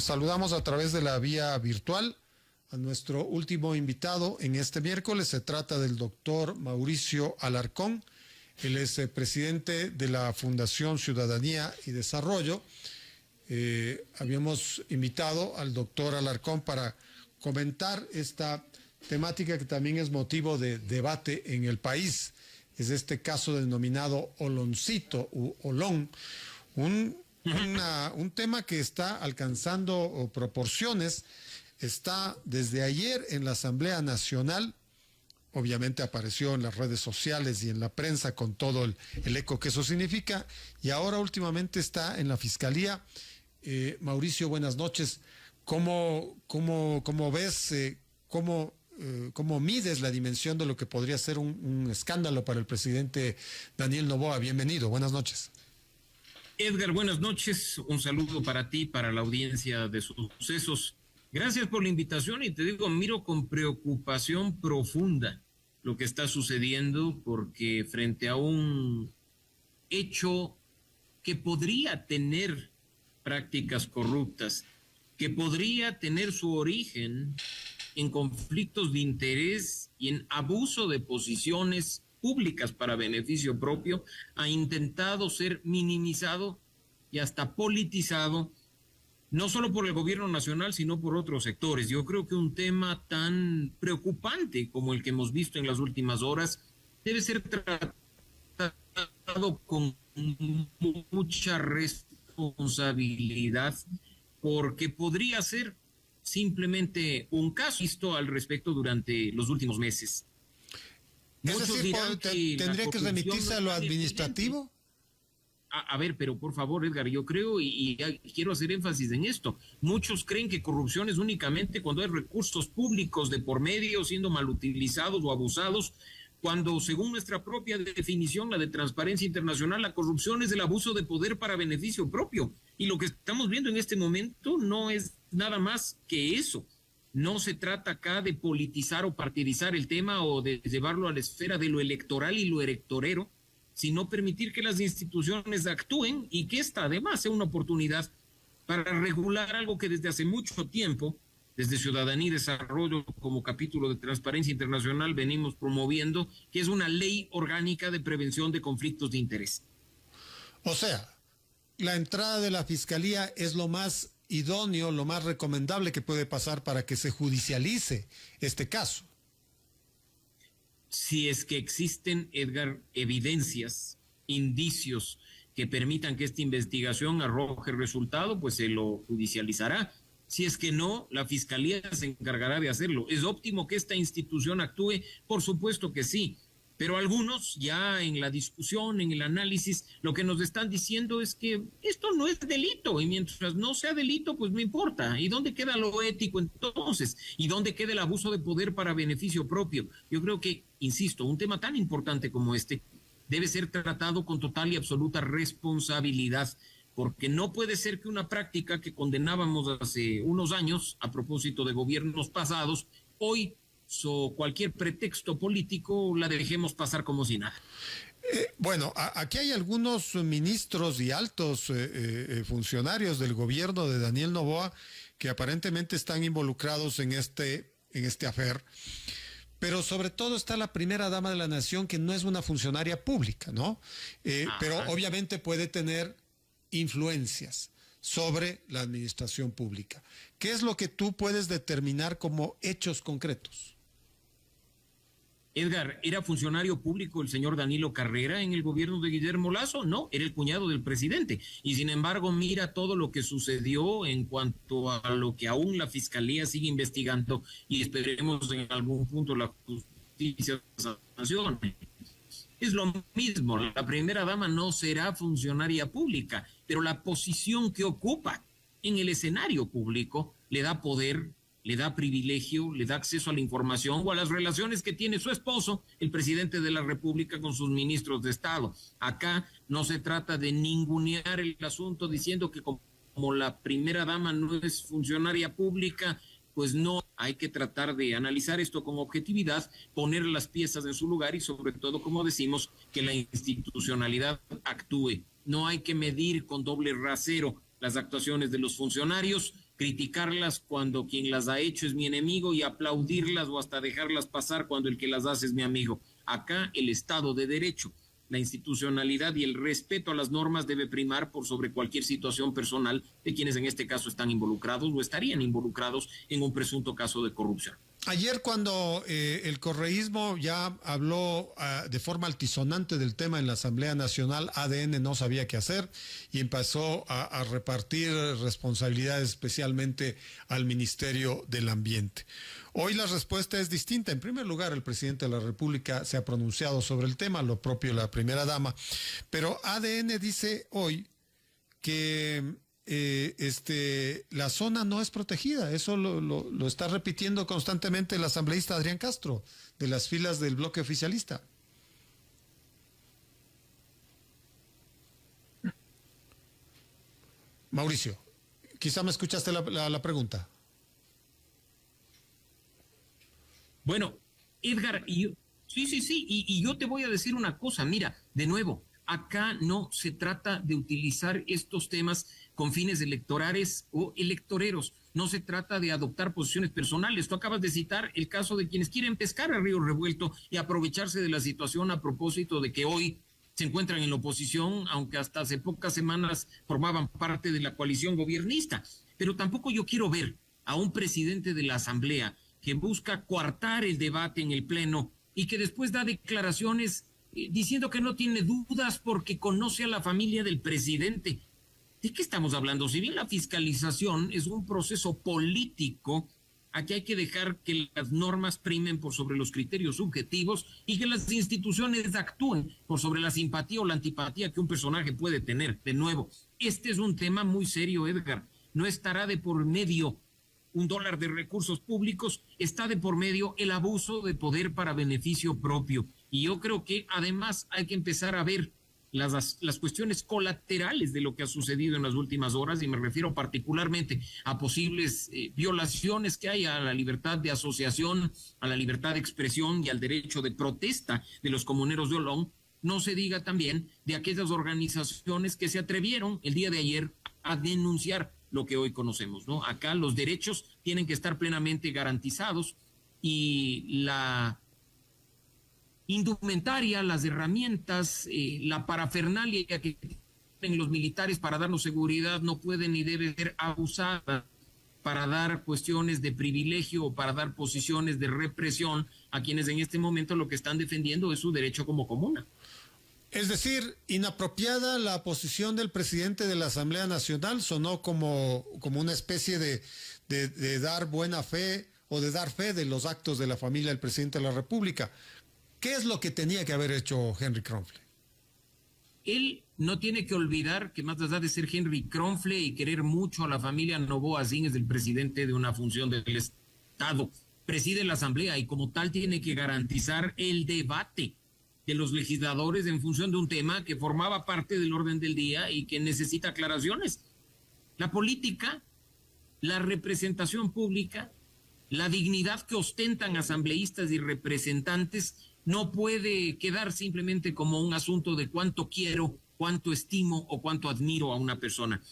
Saludamos a través de la vía virtual a nuestro último invitado en este miércoles. Se trata del doctor Mauricio Alarcón. Él es presidente de la Fundación Ciudadanía y Desarrollo. Habíamos invitado al doctor Alarcón para comentar esta temática que también es motivo de debate en el país. Es este caso denominado Oloncito u Olón, un tema que está alcanzando proporciones. Está desde ayer en la Asamblea Nacional, obviamente apareció en las redes sociales y en la prensa con todo el eco que eso significa, y ahora últimamente está en la Fiscalía. Mauricio, buenas noches. ¿Cómo ves, cómo mides la dimensión de lo que podría ser un escándalo para el presidente Daniel Noboa? Bienvenido, buenas noches. Edgar, buenas noches. Un saludo para ti, para la audiencia de Sucesos. Gracias por la invitación y te digo, miro con preocupación profunda lo que está sucediendo, porque frente a un hecho que podría tener prácticas corruptas, que podría tener su origen en conflictos de interés y en abuso de posiciones públicas para beneficio propio, ha intentado ser minimizado y hasta politizado, no solo por el gobierno nacional, sino por otros sectores. Yo creo que un tema tan preocupante como el que hemos visto en las últimas horas debe ser tratado con mucha responsabilidad, porque podría ser simplemente un caso visto al respecto durante los últimos meses. Es decir, ¿tendría que remitirse a lo administrativo? A ver, pero por favor, Edgar, yo creo y quiero hacer énfasis en esto. Muchos creen que corrupción es únicamente cuando hay recursos públicos de por medio siendo mal utilizados o abusados, cuando según nuestra propia definición, la de Transparencia Internacional, la corrupción es el abuso de poder para beneficio propio. Y lo que estamos viendo en este momento no es nada más que eso. No se trata acá de politizar o partidizar el tema o de llevarlo a la esfera de lo electoral y lo electorero, sino permitir que las instituciones actúen y que esta además sea una oportunidad para regular algo que desde hace mucho tiempo, desde Ciudadanía y Desarrollo como capítulo de Transparencia Internacional, venimos promoviendo, que es una ley orgánica de prevención de conflictos de interés. O sea, la entrada de la Fiscalía es lo más idóneo, lo más recomendable que puede pasar para que se judicialice este caso. Si es que existen, Edgar, evidencias, indicios que permitan que esta investigación arroje resultado, pues se lo judicializará. Si es que no, la Fiscalía se encargará de hacerlo. ¿Es óptimo que esta institución actúe? Por supuesto que sí. Pero algunos ya en la discusión, en el análisis, lo que nos están diciendo es que esto no es delito y mientras no sea delito, pues no importa. ¿Y dónde queda lo ético entonces? ¿Y dónde queda el abuso de poder para beneficio propio? Yo creo que, insisto, un tema tan importante como este debe ser tratado con total y absoluta responsabilidad, porque no puede ser que una práctica que condenábamos hace unos años a propósito de gobiernos pasados, hoy cualquier pretexto político la dejemos pasar como si nada. Bueno, aquí hay algunos ministros y altos funcionarios del gobierno de Daniel Noboa que aparentemente están involucrados en este afer, pero sobre todo está la primera dama de la nación, que no es una funcionaria pública, ¿no? Pero obviamente puede tener influencias sobre la administración pública. ¿Qué es lo que tú puedes determinar como hechos concretos? Edgar, ¿era funcionario público el señor Danilo Carrera en el gobierno de Guillermo Lasso? No, era el cuñado del presidente. Y sin embargo, mira todo lo que sucedió en cuanto a lo que aún la Fiscalía sigue investigando y esperemos en algún punto la justicia sancione. Es lo mismo, la primera dama no será funcionaria pública, pero la posición que ocupa en el escenario público le da poder, le da privilegio, le da acceso a la información o a las relaciones que tiene su esposo, el presidente de la República, con sus ministros de Estado. Acá no se trata de ningunear el asunto diciendo que como la primera dama no es funcionaria pública, pues no, hay que tratar de analizar esto con objetividad, poner las piezas en su lugar y sobre todo, como decimos, que la institucionalidad actúe. No hay que medir con doble rasero las actuaciones de los funcionarios, criticarlas cuando quien las ha hecho es mi enemigo y aplaudirlas o hasta dejarlas pasar cuando el que las hace es mi amigo. Acá el Estado de Derecho, la institucionalidad y el respeto a las normas debe primar por sobre cualquier situación personal de quienes en este caso están involucrados o estarían involucrados en un presunto caso de corrupción. Ayer cuando el correísmo ya habló de forma altisonante del tema en la Asamblea Nacional, ADN no sabía qué hacer y empezó a repartir responsabilidades especialmente al Ministerio del Ambiente. Hoy la respuesta es distinta. En primer lugar, el presidente de la República se ha pronunciado sobre el tema, lo propio la primera dama, pero ADN dice hoy que la zona no es protegida. Eso lo está repitiendo constantemente el asambleísta Adrián Castro, de las filas del bloque oficialista. Mauricio, quizá me escuchaste la pregunta. Bueno, Edgar, sí, y yo te voy a decir una cosa, mira, de nuevo, acá no se trata de utilizar estos temas con fines electorales o electoreros. No se trata de adoptar posiciones personales. Tú acabas de citar el caso de quienes quieren pescar a río revuelto y aprovecharse de la situación a propósito de que hoy se encuentran en la oposición, aunque hasta hace pocas semanas formaban parte de la coalición gobiernista. Pero tampoco yo quiero ver a un presidente de la Asamblea que busca coartar el debate en el Pleno y que después da declaraciones diciendo que no tiene dudas porque conoce a la familia del presidente. ¿De qué estamos hablando? Si bien la fiscalización es un proceso político, aquí hay que dejar que las normas primen por sobre los criterios subjetivos y que las instituciones actúen por sobre la simpatía o la antipatía que un personaje puede tener. De nuevo, este es un tema muy serio, Edgar. No estará de por medio $1 de recursos públicos, está de por medio el abuso de poder para beneficio propio. Y yo creo que además hay que empezar a ver las cuestiones colaterales de lo que ha sucedido en las últimas horas, y me refiero particularmente a posibles violaciones que hay a la libertad de asociación, a la libertad de expresión y al derecho de protesta de los comuneros de Olón. No se diga también de aquellas organizaciones que se atrevieron el día de ayer a denunciar lo que hoy conocemos, ¿no? Acá los derechos tienen que estar plenamente garantizados y la indumentaria, las herramientas, la parafernalia que tienen los militares para darnos seguridad no puede ni debe ser abusada para dar cuestiones de privilegio o para dar posiciones de represión a quienes en este momento lo que están defendiendo es su derecho como comuna. Es decir, inapropiada la posición del presidente de la Asamblea Nacional, sonó como una especie de dar buena fe o de dar fe de los actos de la familia del presidente de la República. ¿Qué es lo que tenía que haber hecho Henry Kronfle? Él no tiene que olvidar que más allá de ser Henry Kronfle y querer mucho a la familia Noboa Zin, es el presidente de una función del Estado, preside la Asamblea y como tal tiene que garantizar el debate de los legisladores en función de un tema que formaba parte del orden del día y que necesita aclaraciones. La política, la representación pública, la dignidad que ostentan asambleístas y representantes no puede quedar simplemente como un asunto de cuánto quiero, cuánto estimo o cuánto admiro a una persona.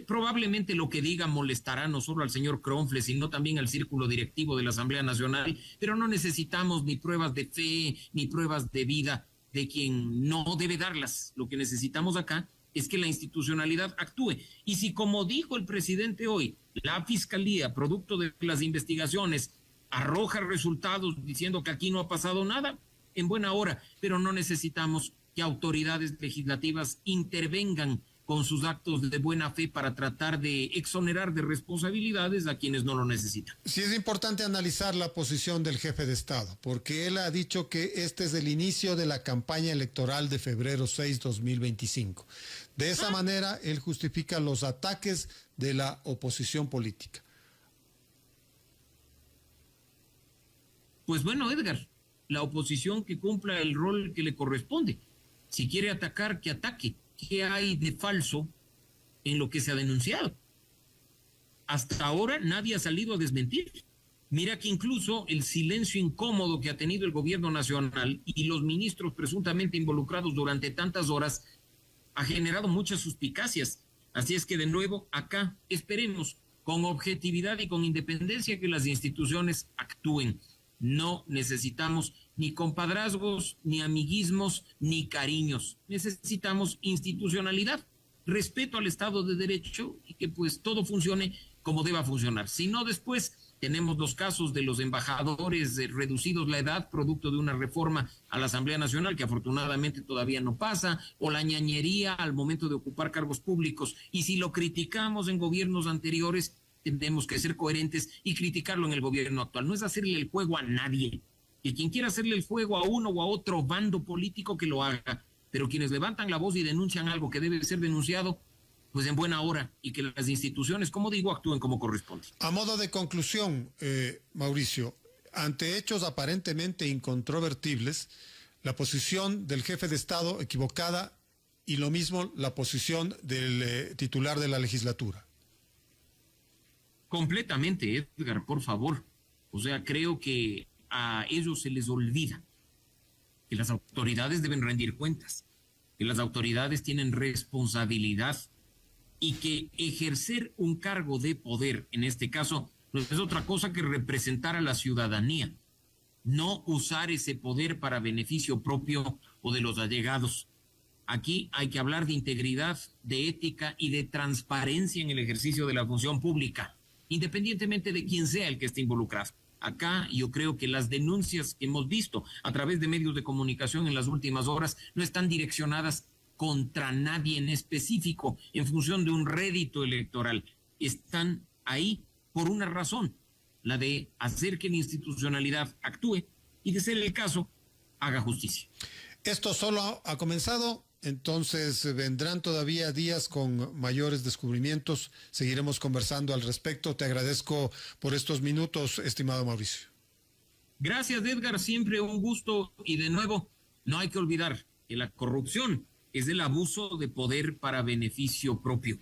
Probablemente lo que diga molestará no solo al señor Kronfle, sino también al círculo directivo de la Asamblea Nacional, pero no necesitamos ni pruebas de fe, ni pruebas de vida de quien no debe darlas. Lo que necesitamos acá es que la institucionalidad actúe. Y si, como dijo el presidente hoy, la Fiscalía, producto de las investigaciones, arroja resultados diciendo que aquí no ha pasado nada, en buena hora, pero no necesitamos que autoridades legislativas intervengan con sus actos de buena fe para tratar de exonerar de responsabilidades a quienes no lo necesitan. Sí, es importante analizar la posición del jefe de Estado, porque él ha dicho que este es el inicio de la campaña electoral de febrero 6, 2025. De esa manera, él justifica los ataques de la oposición política. Pues bueno, Edgar, la oposición que cumpla el rol que le corresponde. Si quiere atacar, que ataque. ¿Qué hay de falso en lo que se ha denunciado? Hasta ahora nadie ha salido a desmentir. Mira que incluso el silencio incómodo que ha tenido el gobierno nacional y los ministros presuntamente involucrados durante tantas horas ha generado muchas suspicacias. Así es que de nuevo acá esperemos con objetividad y con independencia que las instituciones actúen. No necesitamos ni compadrazgos, ni amiguismos, ni cariños. Necesitamos institucionalidad, respeto al Estado de Derecho y que pues todo funcione como deba funcionar. Si no, después tenemos los casos de los embajadores reducidos la edad, producto de una reforma a la Asamblea Nacional que afortunadamente todavía no pasa, o la ñañería al momento de ocupar cargos públicos. Y si lo criticamos en gobiernos anteriores, tenemos que ser coherentes y criticarlo en el gobierno actual. No es hacerle el juego a nadie. Y quien quiera hacerle el juego a uno o a otro bando político, que lo haga. Pero quienes levantan la voz y denuncian algo que debe ser denunciado, pues en buena hora, y que las instituciones, como digo, actúen como corresponde. A modo de conclusión, Mauricio, ante hechos aparentemente incontrovertibles, la posición del jefe de Estado equivocada y lo mismo la posición del titular de la legislatura. Completamente, Edgar, por favor. O sea, creo que a ellos se les olvida que las autoridades deben rendir cuentas, que las autoridades tienen responsabilidad y que ejercer un cargo de poder, en este caso, no es otra cosa que representar a la ciudadanía, no usar ese poder para beneficio propio o de los allegados. Aquí hay que hablar de integridad, de ética y de transparencia en el ejercicio de la función pública, independientemente de quién sea el que esté involucrado. Acá yo creo que las denuncias que hemos visto a través de medios de comunicación en las últimas horas no están direccionadas contra nadie en específico en función de un rédito electoral. Están ahí por una razón, la de hacer que la institucionalidad actúe y, de ser el caso, haga justicia. Esto solo ha comenzado, entonces vendrán todavía días con mayores descubrimientos. Seguiremos conversando al respecto. Te agradezco por estos minutos, estimado Mauricio. Gracias, Edgar, siempre un gusto. Y de nuevo, no hay que olvidar que la corrupción es el abuso de poder para beneficio propio.